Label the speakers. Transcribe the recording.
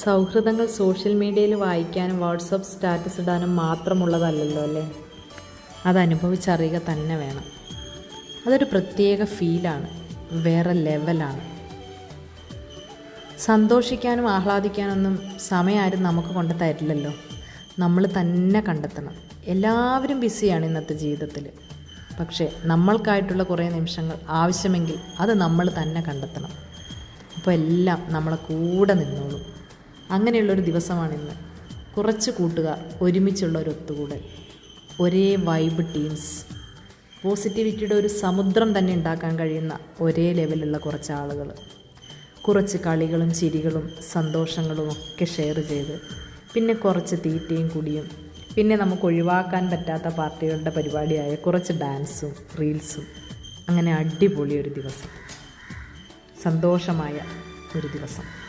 Speaker 1: സൗഹൃദങ്ങൾ സോഷ്യൽ മീഡിയയിൽ വായിക്കാനും വാട്സപ്പ് സ്റ്റാറ്റസ് ഇടാനും മാത്രമുള്ളതല്ലല്ലോ അല്ലേ? അതനുഭവിച്ചറിയുക തന്നെ വേണം. അതൊരു പ്രത്യേക ഫീലാണ്, വേറെ ലെവലാണ്. സന്തോഷിക്കാനും ആഹ്ലാദിക്കാനൊന്നും സമയം ആരും നമുക്ക് കൊണ്ട് തരില്ലല്ലോ. നമ്മൾ തന്നെ കണ്ടെത്തണം. എല്ലാവരും ബിസിയാണ് ഇന്നത്തെ ജീവിതത്തിൽ. പക്ഷേ നമ്മൾക്കായിട്ടുള്ള കുറേ നിമിഷങ്ങൾ ആവശ്യമെങ്കിൽ അത് നമ്മൾ തന്നെ കണ്ടെത്തണം. അപ്പോൾ എല്ലാം നമ്മളെ കൂടെ നിന്നോളും. അങ്ങനെയുള്ളൊരു ദിവസമാണിന്ന്. കുറച്ച് കൂട്ടുകാർ ഒരുമിച്ചുള്ള ഒരു ഒത്തുകൂടൽ, ഒരേ വൈബ് ടീംസ്, പോസിറ്റിവിറ്റിയുടെ ഒരു സമുദ്രം തന്നെ ഉണ്ടാക്കാൻ കഴിയുന്ന ഒരേ ലെവലുള്ള കുറച്ച് ആളുകൾ, കുറച്ച് കളികളും ചിരികളും സന്തോഷങ്ങളും ഒക്കെ ഷെയർ ചെയ്ത്, പിന്നെ കുറച്ച് തീറ്റയും കുടിയും, പിന്നെ നമുക്ക് ഒഴിവാക്കാൻ പറ്റാത്ത പാർട്ടികളുടെ പരിപാടിയായ കുറച്ച് ഡാൻസും റീൽസും. അങ്ങനെ അടിപൊളി ഒരു ദിവസം, സന്തോഷമായ ഒരു ദിവസം.